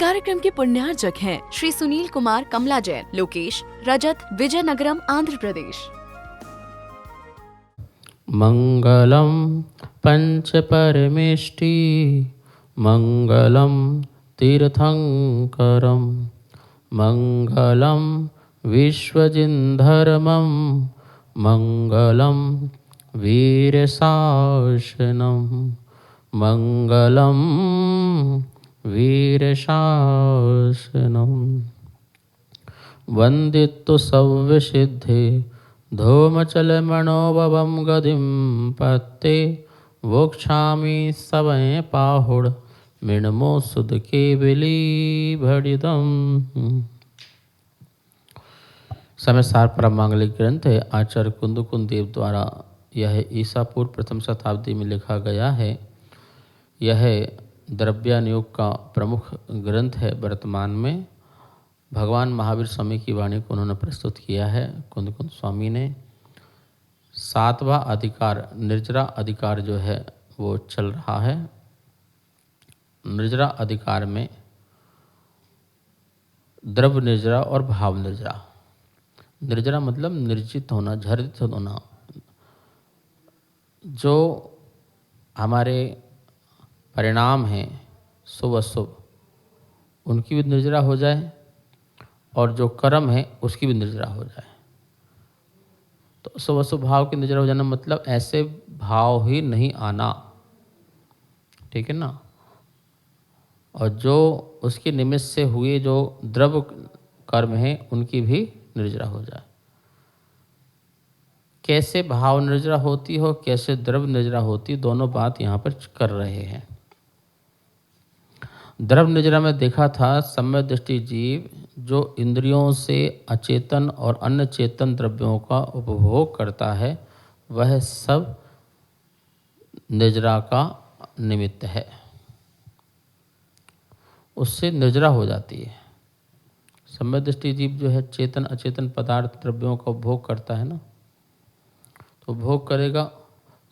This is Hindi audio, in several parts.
कार्यक्रम के पुण्यार्चक हैं श्री सुनील कुमार कमला जैन, लोकेश, रजत, विजयनगरम, आंध्र प्रदेश। मंगलम पंच परमेष्टि मंगलम तीर्थंकरम मंगलम विश्वजिन्धर्मम मंगलम वीरशासनम मंगलम वीरशासनम। वंदितु सव्यसिद्धे धूमचलमणोभवं गतिं पत्ते वोक्षामि सवय पाहुड़ मिणमो सुद के बिली भड़िदम। समय सार परम मांगलिक ग्रंथ है। आचार्य कुंदकुंद देव द्वारा यह ईसा पूर्व प्रथम शताब्दी में लिखा गया है। यह द्रव्यानुयोग का प्रमुख ग्रंथ है। वर्तमान में भगवान महावीर स्वामी की वाणी को उन्होंने प्रस्तुत किया है। कुंदकुंद स्वामी ने 7वां अधिकार निर्जरा अधिकार जो है वो चल रहा है। निर्जरा अधिकार में द्रव्य निर्जरा और भाव निर्जरा। निर्जरा मतलब निर्जित होना, झरित होना। जो हमारे परिणाम हैं शुभ अशुभ उनकी भी निर्जरा हो जाए और जो कर्म है उसकी भी निर्जरा हो जाए। तो शुभ अशुभ भाव की निर्जरा हो जाना मतलब ऐसे भाव ही नहीं आना, ठीक है ना। और जो उसके निमित्त से हुए जो द्रव्य कर्म हैं उनकी भी निर्जरा हो जाए। कैसे भाव निर्जरा होती हो, कैसे द्रव्य निर्जरा होती, दोनों बात यहाँ पर कर रहे हैं। द्रव्य निर्जरा में देखा था सम्यक दृष्टि जीव जो इंद्रियों से अचेतन और अन्य चेतन द्रव्यों का उपभोग करता है वह सब निर्जरा का निमित्त है, उससे निर्जरा हो जाती है। सम्यक दृष्टि जीव जो है चेतन अचेतन पदार्थ द्रव्यों का उपभोग करता है ना, तो भोग करेगा।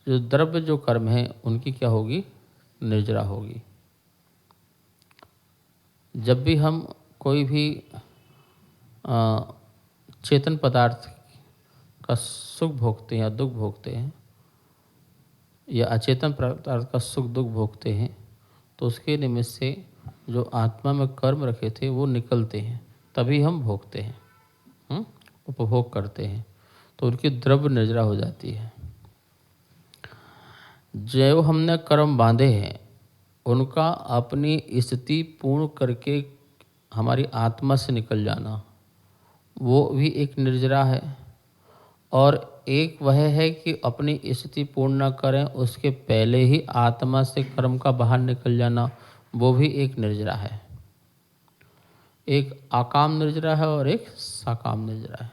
जो द्रव्य जो कर्म है उनकी क्या होगी, निर्जरा होगी। जब भी हम कोई भी चेतन पदार्थ का सुख भोगते हैं या दुख भोगते हैं या अचेतन पदार्थ का सुख दुख भोगते हैं तो उसके निमित्त से जो आत्मा में कर्म रखे थे वो निकलते हैं, तभी हम भोगते हैं, उपभोग करते हैं। तो उनकी द्रव्य निर्जरा हो जाती है। जो हमने कर्म बांधे हैं उनका अपनी स्थिति पूर्ण करके हमारी आत्मा से निकल जाना वो भी एक निर्जरा है। और एक वह है कि अपनी स्थिति पूर्ण न करें उसके पहले ही आत्मा से कर्म का बाहर निकल जाना, वो भी एक निर्जरा है। एक आकाम निर्जरा है और एक सकाम निर्जरा है।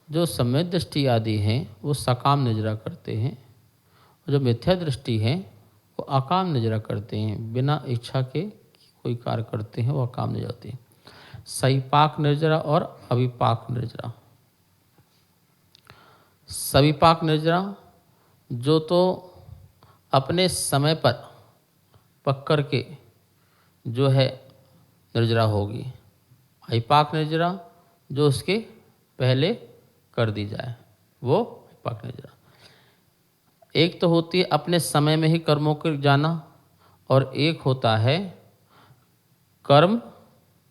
जो सम्यक दृष्टि आदि हैं वो सकाम निर्जरा करते हैं और जो मिथ्या दृष्टि है वो अकाम निर्जरा करते हैं। बिना इच्छा के कोई कार्य करते हैं वो अकाम निर्जरा होते हैं। सविपाक निर्जरा और अविपाक निर्जरा। सविपाक निर्जरा जो तो अपने समय पर पक कर के जो है निर्जरा होगी। अविपाक निर्जरा जो उसके पहले कर दी जाए वो अविपाक निर्जरा। एक तो होती है अपने समय में ही कर्मों को जाना और एक होता है कर्म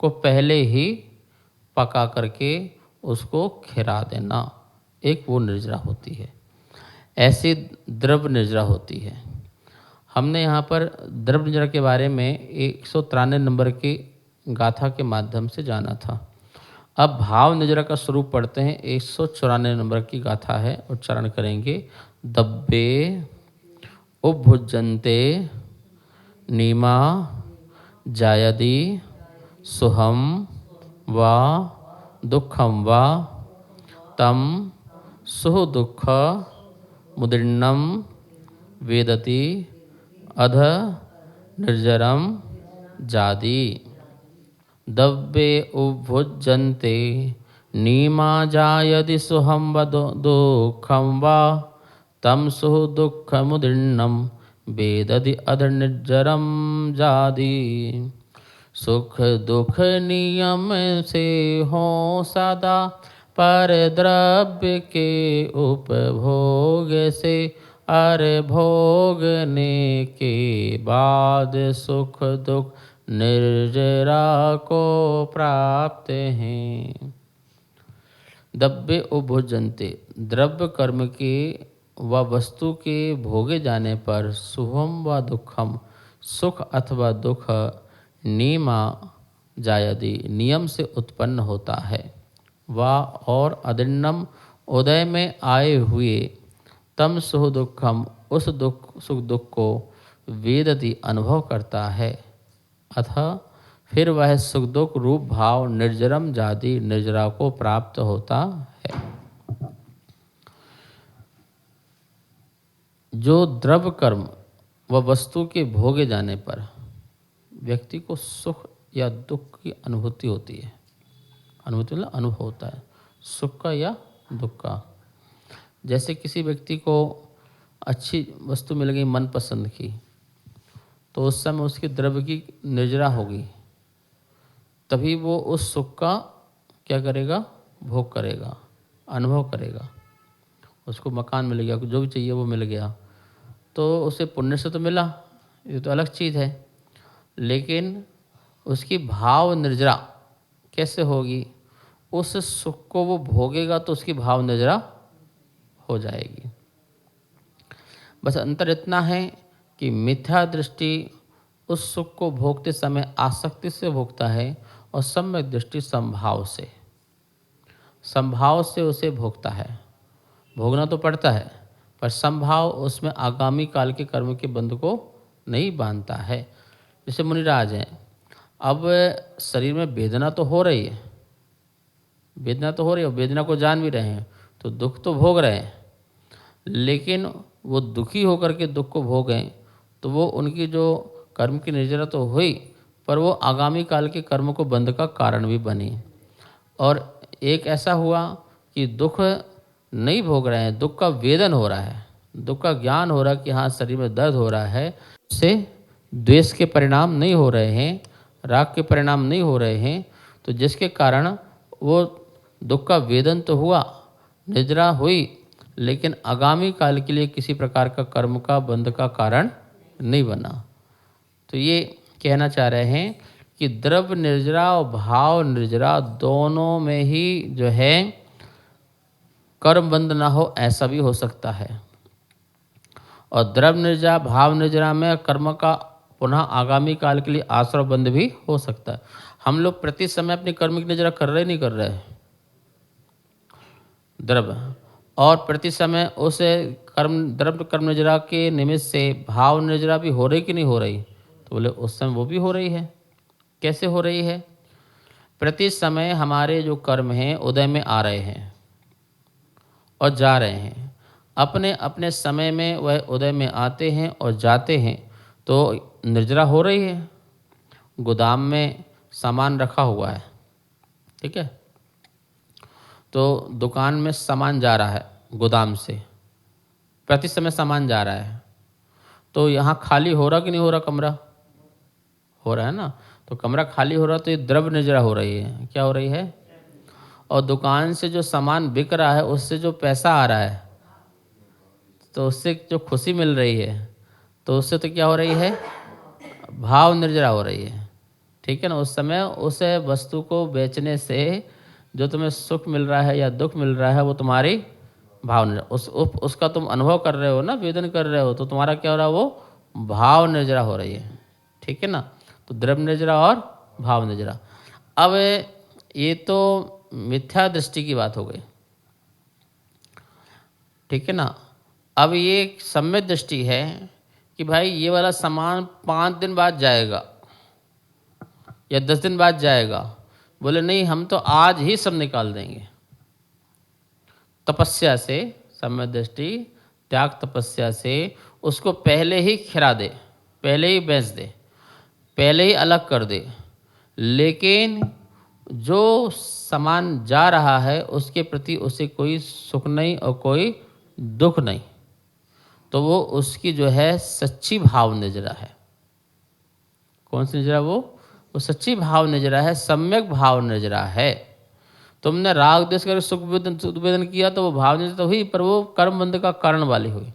को पहले ही पका करके उसको खिरा देना, एक वो निर्जरा होती है। ऐसी द्रव्य निर्जरा होती है। हमने यहाँ पर द्रव्य निर्जरा के बारे में 193 नंबर की गाथा के माध्यम से जाना था। अब भाव निर्जरा का स्वरूप पढ़ते हैं। 194 नंबर की गाथा है, उच्चारण करेंगे। दब्बे उपभुजन्ते नीमा जायदि सुहम वा दुखम वा तम सुह दुख मुदीर्णम वेदति अध निर्जरम जादि। दब्बे उपभुजन्ते नीमा जायदि सुहम व दुखम वा तम सुह दुख मुदीर्णम वेदति अध निर्जरम जादि। सुख दुख नियम से हो सदा, पर द्रव्य के उपभोग से अरे भोगने के बाद सुख दुख निर्जरा को प्राप्त हैं। द्रव्य उपभोज्यन्ते, द्रव्य कर्म के व वस्तु के भोगे जाने पर शुभम व दुखम, सुख अथवा दुख नियमा जायदि, नियम से उत्पन्न होता है। व और अदिन्नम, उदय में आए हुए, तम सुख दुखम, उस सुख दुख को वेदति अनुभव करता है। अतः फिर वह सुख दुख रूप भाव निर्जरम जाति निर्जरा को प्राप्त होता है। जो द्रव्य कर्म व वस्तु के भोगे जाने पर व्यक्ति को सुख या दुख की अनुभूति होती है, अनुभूति मतलब अनुभव होता है, सुख का या दुख का। जैसे किसी व्यक्ति को अच्छी वस्तु मिल गई मनपसंद की, तो उस समय उसकी द्रव्य की निर्जरा होगी, तभी वो उस सुख का क्या करेगा, भोग करेगा, अनुभव करेगा। उसको मकान मिल गया, जो भी चाहिए वो मिल गया, तो उसे पुण्य से तो मिला, ये तो अलग चीज़ है, लेकिन उसकी भाव निर्जरा कैसे होगी? उस सुख को वो भोगेगा तो उसकी भाव निर्जरा हो जाएगी। बस अंतर इतना है कि मिथ्या दृष्टि उस सुख को भोगते समय आसक्ति से भोगता है और सम्यक दृष्टि संभाव से उसे भोगता है। भोगना तो पड़ता है, पर संभाव उसमें आगामी काल के कर्म के बंध को नहीं बांधता है। जैसे मुनिराज हैं, अब शरीर में वेदना तो हो रही है, वेदना तो हो रही है, वेदना को जान भी रहे हैं, तो दुख तो भोग रहे हैं, लेकिन वो दुखी होकर के दुख को भोगें तो वो उनकी जो कर्म की निर्जरा तो हुई, पर वो आगामी काल के कर्म को बंध का कारण भी बनी। और एक ऐसा हुआ कि दुख नहीं भोग रहे हैं, दुख का वेदन हो रहा है, दुख का ज्ञान हो रहा है कि हाँ शरीर में दर्द हो रहा है, उससे द्वेष के परिणाम नहीं हो रहे हैं, राग के परिणाम नहीं हो रहे हैं, तो जिसके कारण वो दुख का वेदन तो हुआ, निद्रा हुई, लेकिन आगामी काल के लिए किसी प्रकार का कर्म का बंध का कारण नहीं बना। तो ये कहना चाह रहे हैं कि द्रव्य निर्जरा और भाव निर्जरा दोनों में ही जो है कर्म बंध ना हो, ऐसा भी हो सकता है। और द्रव्य निर्जरा भाव निर्जरा में कर्म का पुनः आगामी काल के लिए आश्रय बंध भी हो सकता है। हम लोग प्रति समय अपनी कर्म की निर्जरा कर रहे नहीं कर रहे द्रव्य, और प्रति समय उस द्रव्य कर्म निर्जरा के निमित्त से भाव निर्जरा भी हो रही कि नहीं हो रही? तो बोले उस समय वो भी हो रही है। कैसे हो रही है? प्रति समय हमारे जो कर्म हैं उदय में आ रहे हैं और जा रहे हैं, अपने अपने समय में वह उदय में आते हैं और जाते हैं, तो निर्जरा हो रही है। गोदाम में सामान रखा हुआ है, ठीक है, तो दुकान में सामान जा रहा है गोदाम से, प्रति समय सामान जा रहा है, तो यहाँ खाली हो रहा कि नहीं हो रहा? कमरा हो रहा है ना, तो कमरा खाली हो रहा, तो ये द्रव्य निर्जरा हो रही है। क्या हो रही है? और दुकान से जो सामान बिक रहा है उससे जो पैसा आ रहा है, तो उससे जो खुशी मिल रही है, तो उससे तो क्या हो रही है? भाव निर्जरा हो रही है, ठीक है ना। उस समय उस वस्तु को बेचने से जो तुम्हें सुख मिल रहा है या दुख मिल रहा है, वो तुम्हारी भाव निर्जरा, उसका तुम अनुभव कर रहे हो ना, वेदन कर रहे हो, तो तुम्हारा क्या हो रहा है? वो भाव निर्जरा हो रही है, ठीक है ना। तो द्रव्य निर्जरा और भाव निर्जरा। अब ये तो मिथ्या दृष्टि की बात हो गई, ठीक है ना। अब ये एक सम्यक दृष्टि है कि भाई ये वाला सामान 5 दिन बाद जाएगा या 10 दिन बाद जाएगा। बोले नहीं, हम तो आज ही सब निकाल देंगे। तपस्या से, सम्यक दृष्टि त्याग तपस्या से उसको पहले ही खिरा दे, पहले ही बेच दे, पहले ही अलग कर दे, लेकिन जो सामान जा रहा है उसके प्रति उसे कोई सुख नहीं और कोई दुख नहीं, तो वो उसकी जो है सच्ची भाव निर्जरा है। कौन सी निर्जरा? वो वो सच्ची भाव निजरा है, सम्यक भाव निजरा है। तुमने राग द्वेष करके सुख वेदन किया तो वो भाव निजरा तो हुई, पर वो कर्म बंध का कारण वाली हुई।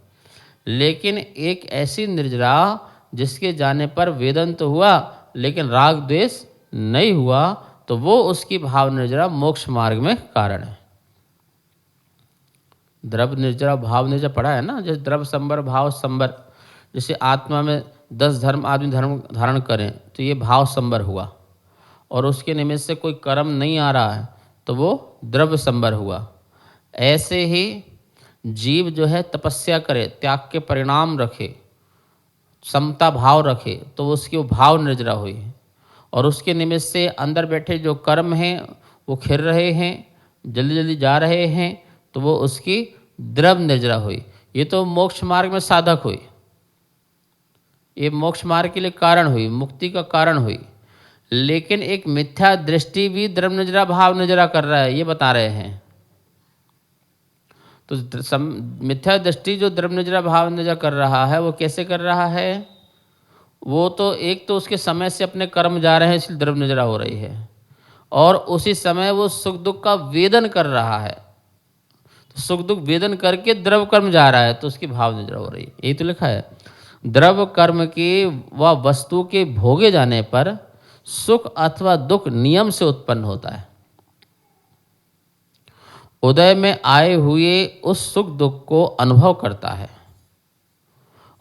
लेकिन एक ऐसी निर्जरा जिसके जाने पर वेदन तो हुआ लेकिन राग द्वेष नहीं हुआ, तो वो उसकी भाव निर्जरा मोक्ष मार्ग में कारण है। द्रव्य निर्जरा भाव निर्जरा पढ़ा है ना, जैसे द्रव्य संबर भाव संबर, जैसे आत्मा में 10 धर्म आदमी धर्म धारण करें तो ये भाव संबर हुआ, और उसके निमित्त से कोई कर्म नहीं आ रहा है तो वो द्रव्य संबर हुआ। ऐसे ही जीव जो है तपस्या करे, त्याग के परिणाम रखे, समता भाव रखे, तो उसकी वो भाव निर्जरा हुई। और उसके निमित्त से अंदर बैठे जो कर्म हैं वो खिर रहे हैं, जल्दी जल्दी जा रहे हैं, तो वो उसकी द्रव्य निर्जरा हुई। ये तो मोक्ष मार्ग में साधक हुई, ये मोक्ष मार्ग के लिए कारण हुई, मुक्ति का कारण हुई। लेकिन एक मिथ्या दृष्टि भी द्रव्य निर्जरा भाव निर्जरा कर रहा है, ये बता रहे हैं। तो मिथ्या दृष्टि जो द्रव्य निर्जरा भाव निर्जरा कर रहा है वो कैसे कर रहा है? वो तो एक तो उसके समय से अपने कर्म जा रहे हैं इसलिए द्रव्य निर्जरा हो रही है, और उसी समय वो सुख दुख का वेदन कर रहा है, तो सुख दुख वेदन करके द्रव्य कर्म जा रहा है तो उसकी भाव निर्जरा हो रही है। यही तो लिखा है, द्रव्य कर्म के व वस्तु के भोगे जाने पर सुख अथवा दुख नियम से उत्पन्न होता है। उदय में आए हुए उस सुख दुख को अनुभव करता है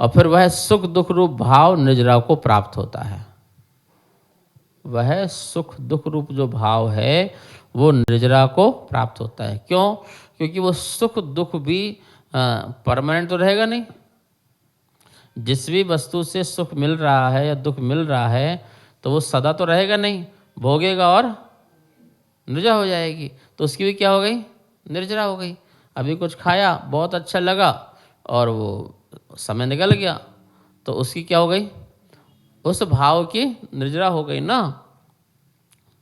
और फिर वह सुख दुख रूप भाव निर्जरा को प्राप्त होता है। वह सुख दुख रूप जो भाव है वो निर्जरा को प्राप्त होता है। क्यों? क्योंकि वो सुख दुख भी परमानेंट तो रहेगा नहीं। जिस भी वस्तु से सुख मिल रहा है या दुख मिल रहा है तो वो सदा तो रहेगा नहीं, भोगेगा और निर्जरा हो जाएगी, तो उसकी भी क्या हो गई? निर्जरा हो गई। अभी कुछ खाया, बहुत अच्छा लगा और वो समय निकल गया, तो उसकी क्या हो गई? उस भाव की निर्जरा हो गई ना,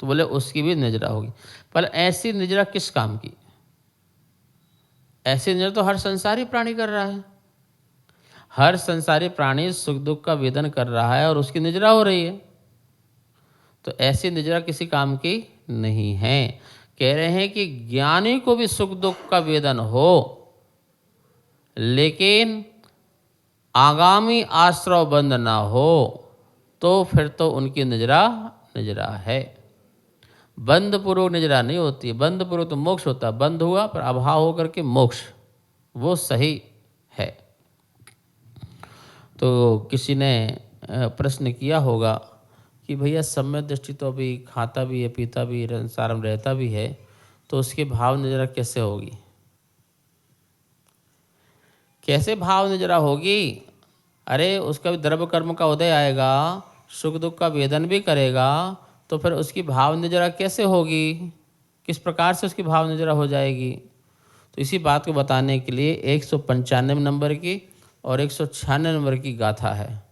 तो बोले उसकी भी निर्जरा होगी। पर ऐसी निर्जरा किस काम की? ऐसी निर्जरा तो हर संसारी प्राणी कर रहा है। हर संसारी प्राणी सुख दुख का वेदन कर रहा है और उसकी निर्जरा हो रही है, तो ऐसी निर्जरा किसी काम की नहीं है। कह रहे हैं कि ज्ञानी को भी सुख दुख का वेदन हो, लेकिन आगामी आश्रव बंध ना हो, तो फिर तो उनकी निर्जरा निर्जरा है। बंध पूर्वक निर्जरा नहीं होती है। बंध पूर्वक तो मोक्ष होता है, बंध हुआ पर अभाव होकर के मोक्ष, वो सही है। तो किसी ने प्रश्न किया होगा कि भैया सम्यक दृष्टि तो अभी खाता भी है, पीता भी, संसार में रहता भी है, तो उसकी भाव निर्जरा कैसे होगी? कैसे भाव निर्जरा होगी? अरे उसका भी द्रव्य कर्म का उदय आएगा, सुख दुख का वेदन भी करेगा, तो फिर उसकी भाव निर्जरा कैसे होगी? किस प्रकार से उसकी भाव निर्जरा हो जाएगी? तो इसी बात को बताने के लिए 195 नंबर की और 196 नंबर की गाथा है।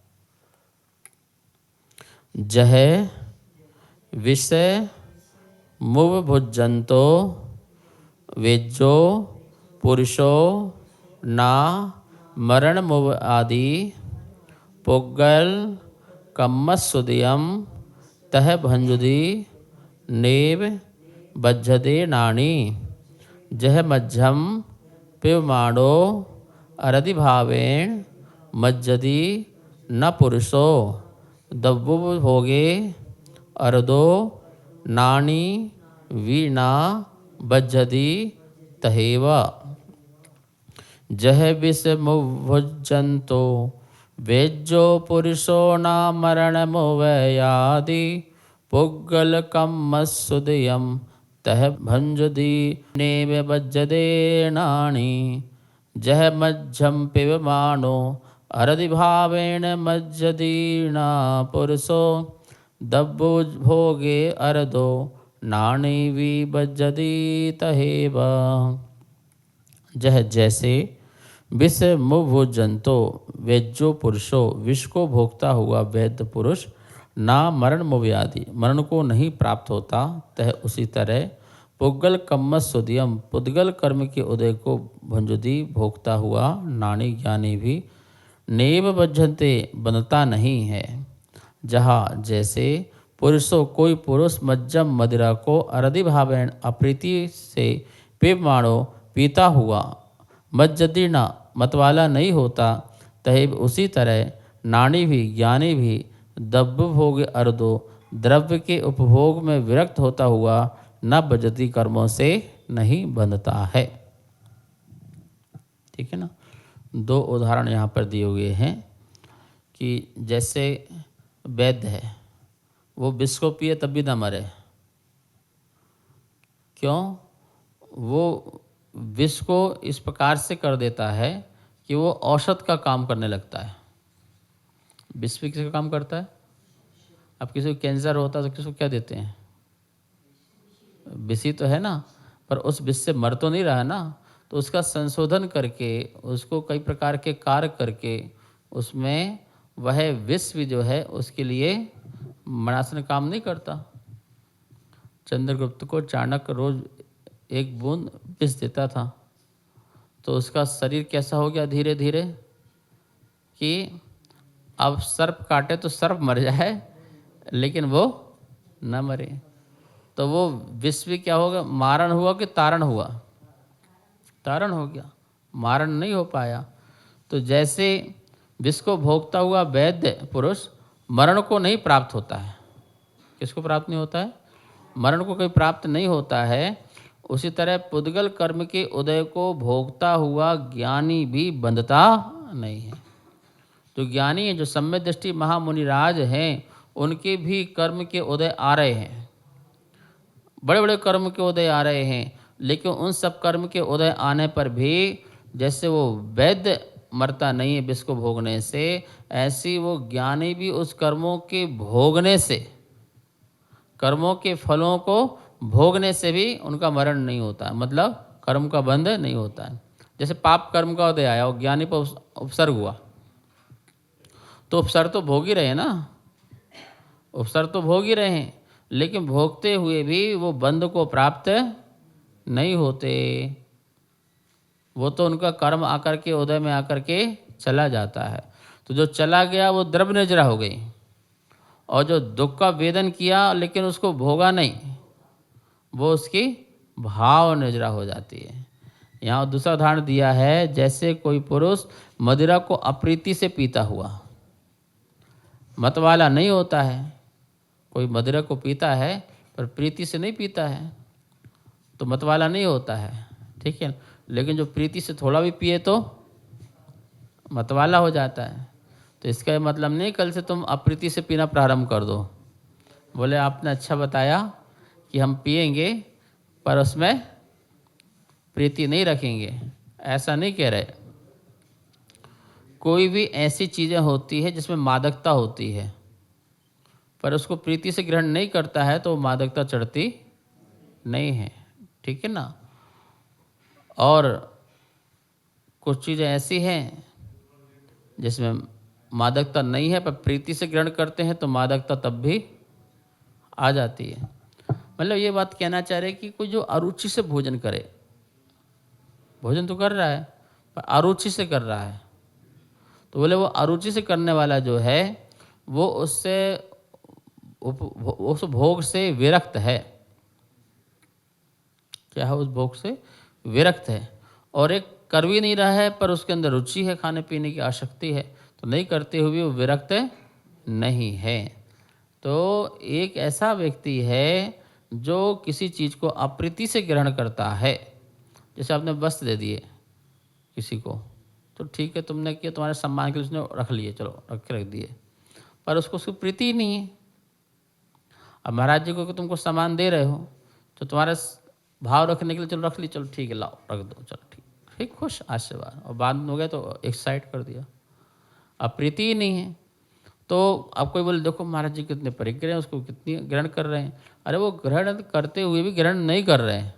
जह विषय मुव भुजंतो वेज्जो पुरुषो ना मरण मुव आदि पुग्गल कम्मस्सुदयम तह भंजुदी नेव बज्झदे नाणी जह मज्झम पिबमाणो अरधि भावेण मज्जदी न पुरुषो दब्बु भोगे अरदो नाणी वीणा बज्झदी तहेव जह विष मुभुजंतो वेज्जो पुरुषो न मरण मुवयादि पुग्गल कम्मस्सुदयम तह भंजदी नेव बज्जदे नाणी जह मज्झम पिबमाणो अरधि भावेण मज्जदीना पुरुषो दब्बु भोगे अरदो नाणी वी बज्जदी तहेव। जह जैसे विष मुभुजंतो वेज्जो पुरुषो विष को भोगता हुआ वैद्य पुरुष ना मरण मुव्यादि मरण को नहीं प्राप्त होता, तह उसी तरह पुग्गल कम्मस्सुदयम पुद्गल कर्म के उदय को भंजुदी भोगता हुआ नाणी ज्ञानी भी नेव बज्झन्ते बनता नहीं है। जहाँ जैसे पुरुषो कोई पुरुष मज्जम मदिरा को अरधि भावेण अप्रीति से पेयमाणो पीता हुआ मज्जदीर्णा मतवाला नहीं होता, तहे उसी तरह नाणी भी ज्ञानी भी दब्ब भोग अर्दो द्रव्य के उपभोग में विरक्त होता हुआ न बजती कर्मों से नहीं बंधता है। ठीक है ना। दो उदाहरण यहाँ पर दिए हुए हैं कि जैसे वैद्य है, वो विष को पिए तब भी ना मरे। क्यों? वो विष को इस प्रकार से कर देता है कि वो औषध का काम करने लगता है। विष भी किसका काम करता है? अब किसी को कैंसर होता है तो किसको क्या देते हैं? विष ही तो है ना, पर उस विष से मर तो नहीं रहा ना, तो उसका संशोधन करके उसको कई प्रकार के कार्य करके उसमें वह विष भी जो है उसके लिए मनासन काम नहीं करता। चंद्रगुप्त को चाणक्य रोज एक बूंद विष देता था, तो उसका शरीर कैसा हो गया धीरे धीरे कि अब सर्प काटे तो सर्प मर जाए लेकिन वो न मरे। तो वो विष भी क्या होगा, मारण हुआ कि तारण हुआ? तारण हो गया, मारण नहीं हो पाया। तो जैसे विष को भोगता हुआ वैद्य पुरुष मरण को नहीं प्राप्त होता है। किसको प्राप्त नहीं होता है? मरण को कोई प्राप्त नहीं होता है। उसी तरह पुद्गल कर्म के उदय को भोगता हुआ ज्ञानी भी बंधता नहीं है। जो ज्ञानी है, जो सम्यक दृष्टि महामुनिराज हैं, उनके भी कर्म के उदय आ रहे हैं, बड़े बड़े कर्म के उदय आ रहे हैं, लेकिन उन सब कर्म के उदय आने पर भी जैसे वो वैद्य मरता नहीं है विष को भोगने से, ऐसी वो ज्ञानी भी उस कर्मों के भोगने से, कर्मों के फलों को भोगने से भी उनका मरण नहीं होता है, मतलब कर्म का बंध नहीं होता है। जैसे पाप कर्म का उदय आया और ज्ञानी पर उपसर्ग हुआ, तो उपसर्ग तो भोग ही रहे हैं ना, उपसर्ग तो भोग ही रहे हैं, लेकिन भोगते हुए भी वो बंध को प्राप्त नहीं होते। वो तो उनका कर्म आकर के उदय में आकर के चला जाता है। तो जो चला गया वो द्रव्य निजरा हो गई, और जो दुख का वेदन किया लेकिन उसको भोगा नहीं, वो उसकी भाव निजरा हो जाती है। यहाँ दूसरा उदाहरण दिया है, जैसे कोई पुरुष मदिरा को अप्रीति से पीता हुआ, मतवाला नहीं होता है। कोई मदिरा को पीता है पर प्रीति से नहीं पीता है तो मतवाला नहीं होता है, ठीक है। लेकिन जो प्रीति से थोड़ा भी पिए तो मतवाला हो जाता है। तो इसका मतलब नहीं कल से तुम अप्रीति से पीना प्रारंभ कर दो। बोले आपने अच्छा बताया कि हम पिएंगे पर उसमें प्रीति नहीं रखेंगे, ऐसा नहीं कह रहे। कोई भी ऐसी चीज़ें होती है जिसमें मादकता होती है, पर उसको प्रीति से ग्रहण नहीं करता है तो मादकता चढ़ती नहीं है, ठीक है ना। और कुछ चीज़ें ऐसी हैं जिसमें मादकता नहीं है पर प्रीति से ग्रहण करते हैं तो मादकता तब भी आ जाती है। मतलब ये बात कहना चाह रहे कि कोई जो अरुचि से भोजन करे, भोजन तो कर रहा है पर अरुचि से कर रहा है, तो बोले वो अरुचि से करने वाला जो है वो उससे उस भोग से विरक्त है। क्या है? उस भोग से विरक्त है। और एक कर भी नहीं रहा है पर उसके अंदर रुचि है, खाने पीने की आसक्ति है, तो नहीं करते हुए वो विरक्त नहीं है। तो एक ऐसा व्यक्ति है जो किसी चीज़ को अप्रीति से ग्रहण करता है। जैसे आपने वस्त्र दे दिए किसी को, तो ठीक है तुमने किया, तुम्हारे सम्मान के लिए उसने रख लिए, चलो रख दिए, पर उसको उसकी प्रीति ही नहीं है। अब महाराज जी को तुमको सामान दे रहे हो तो तुम्हारा भाव रखने के लिए चलो रख ली, चलो ठीक है लाओ रख दो, चलो ठीक ठीक खुश आशीर्वाद, और बाद में हो गया तो एक साइड कर दिया, अब प्रीति ही नहीं है। तो अब कोई बोले देखो महाराज जी कितने परिग्रह हैं, उसको कितनी ग्रहण कर रहे हैं। अरे वो ग्रहण करते हुए भी ग्रहण नहीं कर रहे हैं।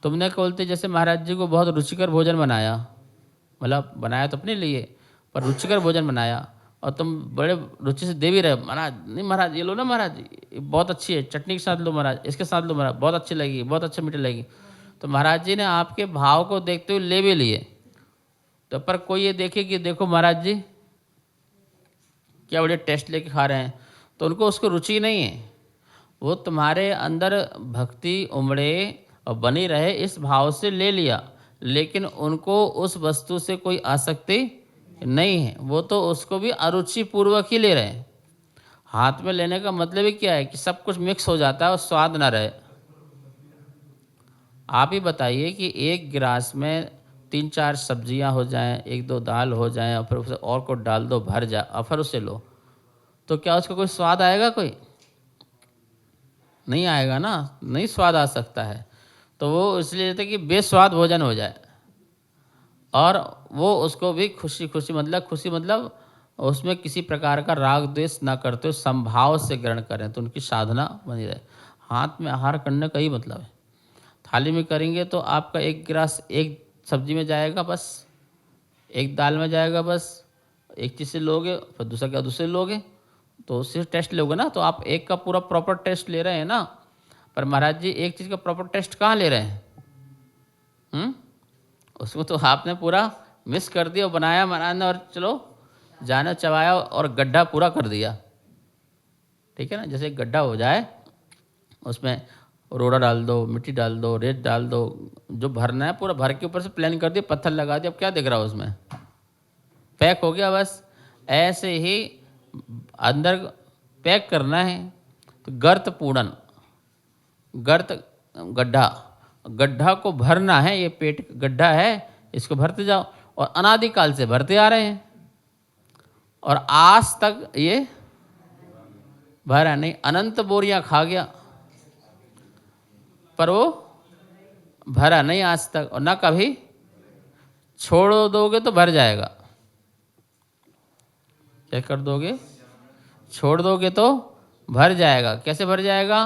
तुमने बोलते जैसे महाराज जी को बहुत रुचिकर भोजन बनाया, मतलब बनाया तो अपने लिए पर रुचिकर भोजन बनाया, और तुम बड़े रुचि से दे भी रहे, महाराज नहीं महाराज ये लो ना महाराज जी बहुत अच्छी है, चटनी के साथ लो महाराज, इसके साथ लो महाराज, बहुत अच्छी लगेगी, बहुत अच्छी मीठी लगेगी। तो महाराज जी ने आपके भाव को देखते हुए ले भी लिए, तो पर कोई ये देखे कि देखो महाराज जी क्या बड़े टेस्ट लेके खा रहे हैं, तो उनको उसको रुचि नहीं है। वो तुम्हारे अंदर भक्ति उमड़े और बनी रहे इस भाव से ले लिया, लेकिन उनको उस वस्तु से कोई आसक्ति नहीं है। वो तो उसको भी अरुचि पूर्वक ही ले रहे हैं। हाथ में लेने का मतलब ही क्या है कि सब कुछ मिक्स हो जाता है और स्वाद ना रहे। आप ही बताइए कि एक गिलास में 3-4 सब्जियां हो जाएं, 1-2 दाल हो जाएं और फिर उसे और को डाल दो, भर जाए और फिर उसे लो, तो क्या उसका कोई स्वाद आएगा? कोई नहीं आएगा ना, नहीं स्वाद आ सकता है। तो वो इसलिए लेते कि बेस्वाद भोजन हो जाए, और वो उसको भी खुशी खुशी मतलब उसमें किसी प्रकार का राग द्वेष ना करते हुए संभाव से ग्रहण करें, तो उनकी साधना बनी रहे। हाथ में आहार करने का ही मतलब है। थाली में करेंगे तो आपका एक गिलास एक सब्जी में जाएगा बस, एक दाल में जाएगा बस, एक चीज़ से लोगे फिर दूसरा क्या दूसरे लोगे, तो उससे टेस्ट लोगे ना, तो आप एक का पूरा प्रॉपर टेस्ट ले रहे हैं ना। पर महाराज जी एक चीज़ का प्रॉपर टेस्ट कहाँ ले रहे हैं? उसको तो आपने पूरा मिस कर दिया, बनाया और चलो जाना चबाया और गड्ढा पूरा कर दिया। ठीक है ना, जैसे गड्ढा हो जाए उसमें रोड़ा डाल दो, मिट्टी डाल दो, रेत डाल दो, जो भरना है पूरा भर के ऊपर से प्लान कर दिया, पत्थर लगा दिया, अब क्या दिख रहा है उसमें? पैक हो गया बस। ऐसे ही अंदर पैक करना है तो गर्त पूर्णन, गर्त गड्ढा को भरना है। ये पेट गड्ढा है, इसको भरते जाओ, और अनादिकाल से भरते आ रहे हैं और आज तक ये भरा नहीं। अनंत बोरियां खा गया पर वो भरा नहीं आज तक, और ना कभी। छोड़ दोगे तो भर जाएगा। क्या कर दोगे? छोड़ दोगे तो भर जाएगा। कैसे भर जाएगा?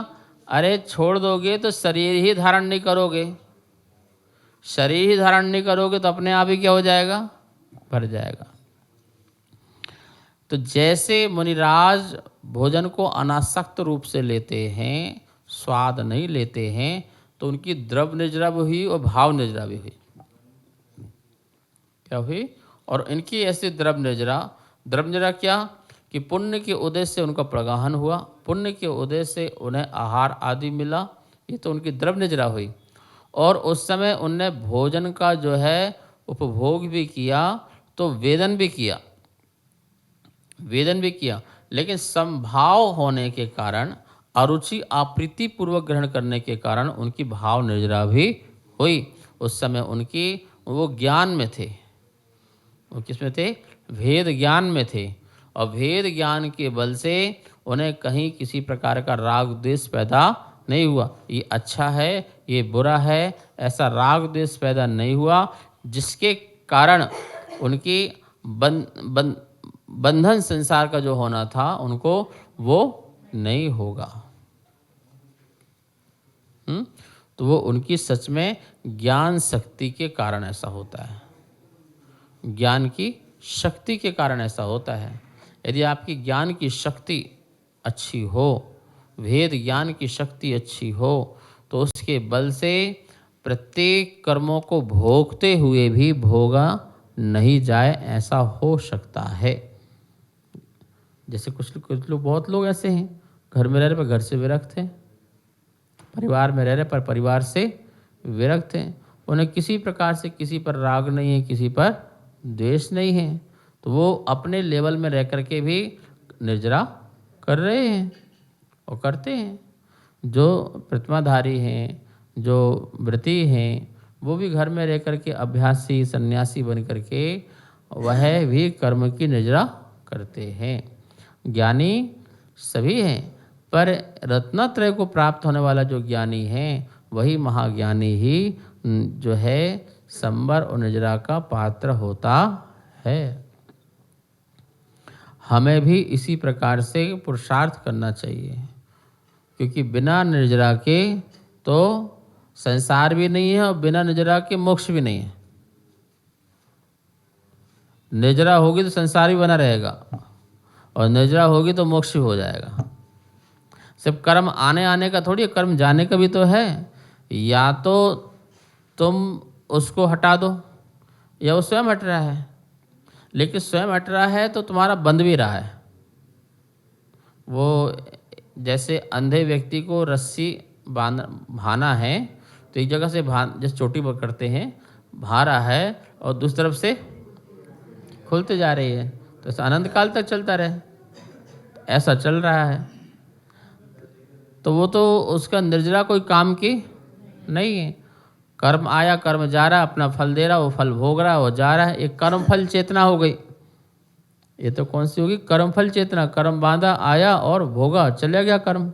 अरे छोड़ दोगे तो शरीर ही धारण नहीं करोगे, शरीर ही धारण नहीं करोगे तो अपने आप ही क्या हो जाएगा? भर जाएगा। तो जैसे मुनिराज भोजन को अनासक्त रूप से लेते हैं, स्वाद नहीं लेते हैं, तो उनकी द्रव निजरा भी हुई और भाव निजरा भी हुई। क्या हुई? और इनकी ऐसी द्रव निजरा क्या कि पुण्य के उदय से उनका प्रगाहन हुआ, पुण्य के उदय से उन्हें आहार आदि मिला, ये तो उनकी द्रव निजरा हुई। और उस समय उनने भोजन का जो है उपभोग भी किया, तो वेदन भी किया, लेकिन संभाव होने के कारण, अरुचि अप्रीति पूर्वक ग्रहण करने के कारण उनकी भाव निर्जरा भी हुई। उस समय उनकी वो ज्ञान में थे। वो किस में थे? भेद ज्ञान में थे, और भेद ज्ञान के बल से उन्हें कहीं किसी प्रकार का राग द्वेष पैदा नहीं हुआ। ये अच्छा है, ये बुरा है, ऐसा राग द्वेष पैदा नहीं हुआ, जिसके कारण उनकी बंधन संसार का जो होना था उनको वो नहीं होगा। तो वो उनकी सच में ज्ञान शक्ति के कारण ऐसा होता है, ज्ञान की शक्ति के कारण ऐसा होता है। यदि आपकी ज्ञान की शक्ति अच्छी हो, भेद ज्ञान की शक्ति अच्छी हो, तो उसके बल से प्रत्येक कर्मों को भोगते हुए भी भोगा नहीं जाए, ऐसा हो सकता है। जैसे कुछ लोग बहुत लोग ऐसे हैं, घर में रह रहे पर घर से विरक्त हैं, परिवार में रह रहे पर परिवार से विरक्त हैं, उन्हें किसी प्रकार से किसी पर राग नहीं है, किसी पर द्वेष नहीं है, तो वो अपने लेवल में रह करके भी निर्जरा कर रहे हैं और करते हैं। जो प्रतिमाधारी हैं, जो व्रती हैं, वो भी घर में रह करके अभ्यासी सन्यासी बन करके वह भी कर्म की निर्जरा करते हैं। ज्ञानी सभी हैं, पर रत्नत्रय को प्राप्त होने वाला जो ज्ञानी है वही महाज्ञानी ही जो है संबर और निर्जरा का पात्र होता है। हमें भी इसी प्रकार से पुरुषार्थ करना चाहिए, क्योंकि बिना निर्जरा के तो संसार भी नहीं है और बिना निर्जरा के मोक्ष भी नहीं है। निर्जरा होगी तो संसार भी बना रहेगा और निर्जरा होगी तो मोक्ष भी हो जाएगा। सिर्फ कर्म आने आने का थोड़ी, कर्म जाने का भी तो है। या तो तुम उसको हटा दो या वो स्वयं हट रहा है, लेकिन स्वयं हट रहा है तो तुम्हारा बंद भी रहा है, वो जैसे अंधे व्यक्ति को रस्सी भाना है, तो एक जगह से जैसे चोटी पर करते हैं, भा रहा है और दूसरी तरफ से खुलते जा रही है, तो ऐसा अनंत काल तक चलता रहे, ऐसा चल रहा है। तो वो तो उसका निर्जरा कोई काम की नहीं है। कर्म आया, कर्म जा रहा, अपना फल दे रहा, वो फल भोग रहा, वो जा रहा है। एक कर्म फल चेतना हो गई। ये तो कौन सी होगी? कर्म फल चेतना। कर्म बांधा, आया और भोगा, चला गया कर्म,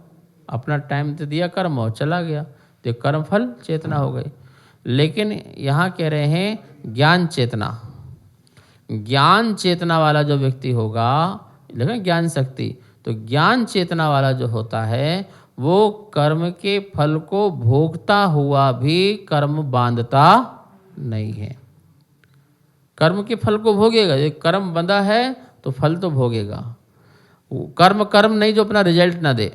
अपना टाइम तो दिया कर्म और चला गया, तो कर्म फल चेतना हो गई। लेकिन यहाँ कह रहे हैं ज्ञान चेतना। ज्ञान चेतना वाला जो व्यक्ति होगा, लेकिन ज्ञान शक्ति, तो ज्ञान चेतना वाला जो होता है वो कर्म के फल को भोगता हुआ भी कर्म बांधता नहीं है। कर्म के फल को भोगेगा। ये कर्म बंधा है तो फल तो भोगेगा। कर्म कर्म नहीं जो अपना रिजल्ट ना दे,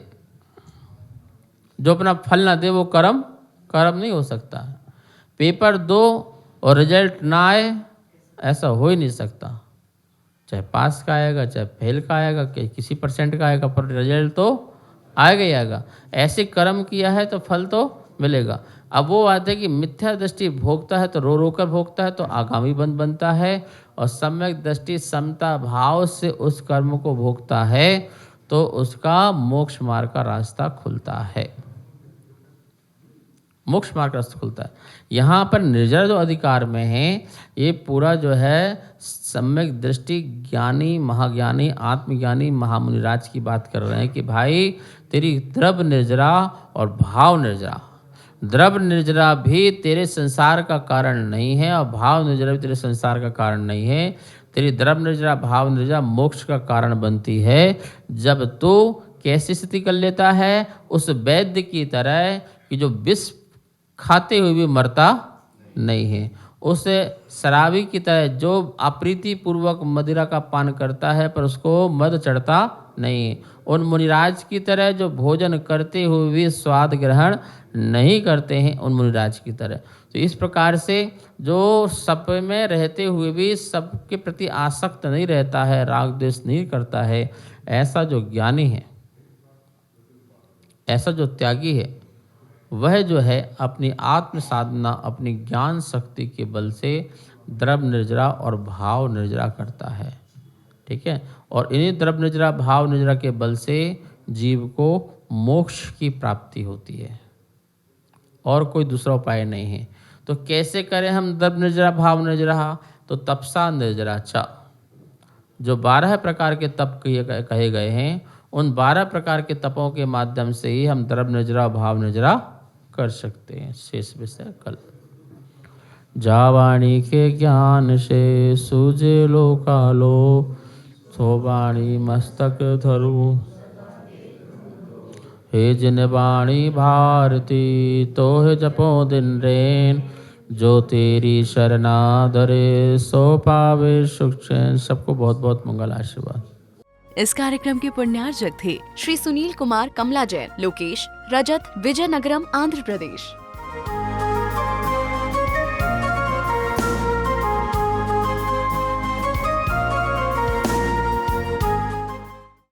जो अपना फल ना दे, वो कर्म कर्म नहीं हो सकता। पेपर दो और रिजल्ट ना आए, ऐसा हो ही नहीं सकता। चाहे पास का आएगा, चाहे फेल का आएगा, किसी परसेंट का आएगा, पर रिजल्ट तो आएगा ही आएगा। ऐसे कर्म किया है तो फल तो मिलेगा। अब वो बात है कि मिथ्या दृष्टि भोगता है तो रो रो कर भोगता है, तो आगामी बंध बनता है, और सम्यक दृष्टि समता भाव से उस कर्म को भोगता है तो उसका मोक्ष मार्ग का रास्ता खुलता है। मोक्ष मार्ग का रास्ता खुलता है। यहाँ पर निर्जर जो अधिकार में है, ये पूरा जो है सम्यक दृष्टि ज्ञानी, महाज्ञानी, आत्मज्ञानी महामुनिराज की बात कर रहे हैं कि भाई तेरी द्रव्य निर्जरा और भाव निर्जरा, द्रव्य निर्जरा भी तेरे संसार का कारण नहीं है और भाव निर्जरा भी तेरे संसार का कारण नहीं है। तेरी द्रव्य निर्जरा, भाव निर्जरा मोक्ष का कारण बनती है जब तू कैसी स्थिति कर लेता है, उस वैद्य की तरह कि जो विष खाते हुए भी मरता नहीं है, उस शराबी की तरह जो अप्रीति पूर्वक मदिरा का पान करता है पर उसको मद चढ़ता नहीं है, उन मुनिराज की तरह जो भोजन करते हुए भी स्वाद ग्रहण नहीं करते हैं, उन मुनिराज की तरह। तो इस प्रकार से जो सब में रहते हुए भी सबके प्रति आसक्त नहीं रहता है, राग द्वेष नहीं करता है, ऐसा जो ज्ञानी है, ऐसा जो त्यागी है, वह जो है अपनी आत्म साधना, अपनी ज्ञान शक्ति के बल से द्रव्य निर्जरा और भाव निर्जरा करता है। ठीक है। और इन्हीं द्रव्य निर्जरा, भाव निर्जरा के बल से जीव को मोक्ष की प्राप्ति होती है, और कोई दूसरा उपाय नहीं है। तो कैसे करें हम द्रव्य निर्जरा, भाव निर्जरा? तो तपसा निर्जरा च, जो 12 प्रकार के तप कहे गए हैं, उन 12 प्रकार के तपों के माध्यम से ही हम द्रव्य निर्जरा, भाव निर्जरा कर सकते हैं। शेष विषय कल। जावाणी के ज्ञान से सूझे लोकालो, सोवाणी मस्तक धरू, हे जिन वाणी भारती तो है जपो दिन रेन, जो तेरी शरणा धरे सो पावे सुख चैन। सबको बहुत बहुत मंगल आशीर्वाद। इस कार्यक्रम के पुण्यार्जक थे श्री सुनील कुमार कमला जैन, लोकेश, रजत, विजयनगरम, आंध्र प्रदेश।